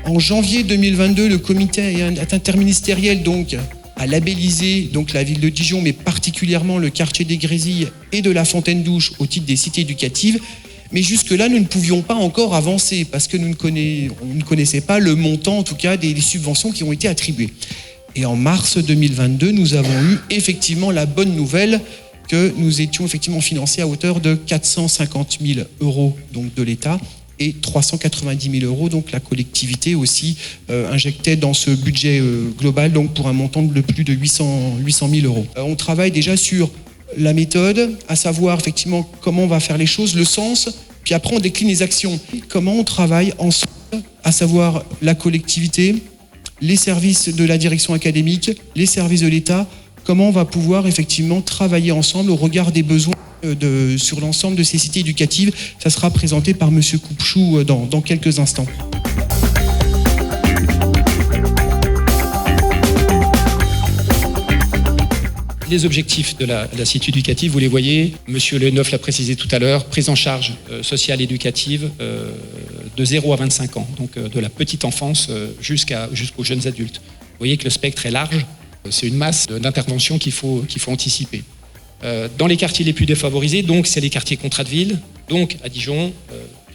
En janvier 2022, le comité interministériel donc a labellisé donc la ville de Dijon, mais particulièrement le quartier des Grésilles et de la Fontaine-Douche au titre des cités éducatives. Mais jusque-là, nous ne pouvions pas encore avancer parce que nous ne connaissions pas le montant, en tout cas, des subventions qui ont été attribuées. Et en mars 2022, nous avons eu effectivement la bonne nouvelle que nous étions effectivement financés à hauteur de 450 000 € donc de l'État et 390 000 €, donc la collectivité aussi injectait dans ce budget global, donc pour un montant de plus de 800 000 €. On travaille déjà sur la méthode, à savoir effectivement comment on va faire les choses, le sens, puis après on décline les actions. Comment on travaille ensemble, à savoir la collectivité, les services de la direction académique, les services de l'État, comment on va pouvoir effectivement travailler ensemble au regard des besoins sur l'ensemble de ces cités éducatives. Ça sera présenté par M. Coupchou dans quelques instants. Les objectifs de la cité éducative, vous les voyez, M. Leneuf l'a précisé tout à l'heure, prise en charge sociale éducative de 0 à 25 ans, donc de la petite enfance jusqu'aux jeunes adultes. Vous voyez que le spectre est large, c'est une masse d'interventions qu'il faut anticiper. Dans les quartiers les plus défavorisés, donc c'est les quartiers contrats de ville, donc à Dijon,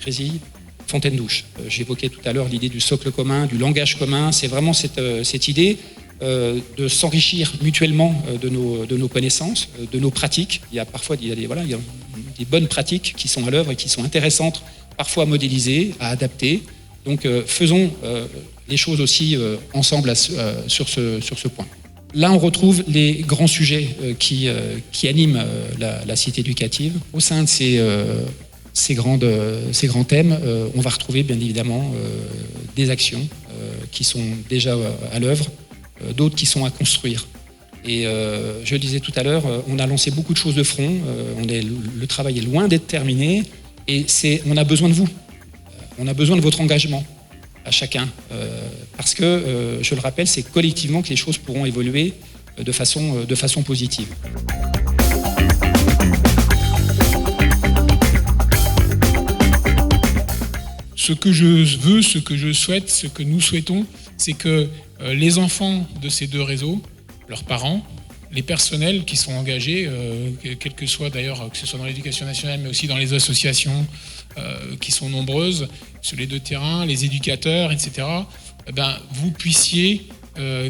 Grésilles, Fontaine-Douche. J'évoquais tout à l'heure l'idée du socle commun, du langage commun, c'est vraiment cette idée de s'enrichir mutuellement de nos connaissances, de nos pratiques. Il y a parfois des bonnes pratiques qui sont à l'œuvre et qui sont intéressantes, parfois à modéliser, à adapter. Donc faisons les choses aussi ensemble sur ce point. Là, on retrouve les grands sujets qui animent la cité éducative. Au sein de ces grands thèmes, on va retrouver bien évidemment des actions qui sont déjà à l'œuvre, d'autres qui sont à construire. Et je le disais tout à l'heure, on a lancé beaucoup de choses de front, le travail est loin d'être terminé, et on a besoin de vous, on a besoin de votre engagement à chacun, parce que, je le rappelle, c'est collectivement que les choses pourront évoluer de façon positive. Ce que je veux, ce que je souhaite, ce que nous souhaitons, c'est que les enfants de ces deux réseaux, leurs parents, les personnels qui sont engagés, quel que soit d'ailleurs, que ce soit dans l'éducation nationale, mais aussi dans les associations qui sont nombreuses, sur les deux terrains, les éducateurs, etc., vous puissiez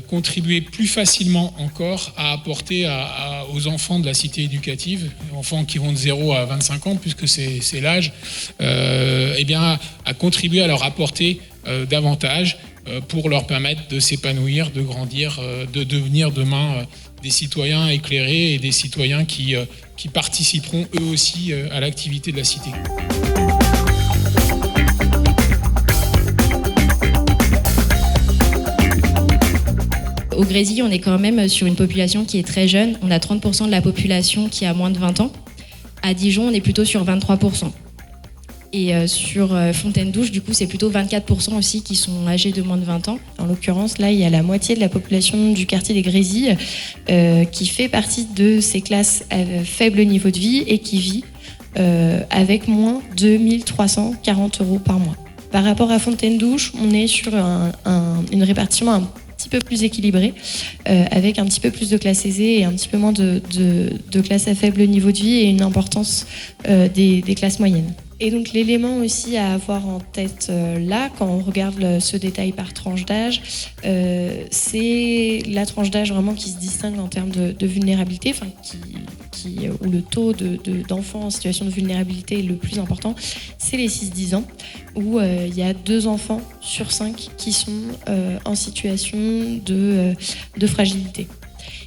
contribuer plus facilement encore à apporter aux enfants de la cité éducative, enfants qui vont de 0 à 25 ans, puisque c'est l'âge, à contribuer à leur apporter davantage pour leur permettre de s'épanouir, de grandir, de devenir demain des citoyens éclairés et des citoyens qui participeront eux aussi à l'activité de la cité. Au Grésilles, on est quand même sur une population qui est très jeune. On a 30% de la population qui a moins de 20 ans. À Dijon, on est plutôt sur 23%. Et sur Fontaine-Douche, du coup, c'est plutôt 24% aussi qui sont âgés de moins de 20 ans. En l'occurrence, là, il y a la moitié de la population du quartier des Grésilles qui fait partie de ces classes à faible niveau de vie et qui vit avec moins de 1 340 € par mois. Par rapport à Fontaine-Douche, on est sur une répartition un petit peu plus équilibrée, avec un petit peu plus de classes aisées et un petit peu moins de classes à faible niveau de vie et une importance des classes moyennes. Et donc l'élément aussi à avoir en tête là, quand on regarde ce détail par tranche d'âge, c'est la tranche d'âge vraiment qui se distingue en termes de vulnérabilité, enfin où le taux d'enfants en situation de vulnérabilité est le plus important, c'est les 6-10 ans, où il y a 2 enfants sur 5 qui sont en situation de fragilité.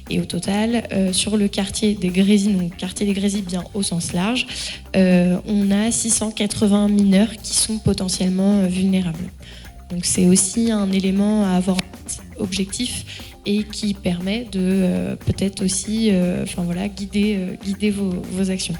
Et au total, sur le quartier des Grésilles, donc quartier des Grésilles bien au sens large, on a 680 mineurs qui sont potentiellement vulnérables. Donc c'est aussi un élément à avoir objectif et qui permet de peut-être aussi guider vos actions.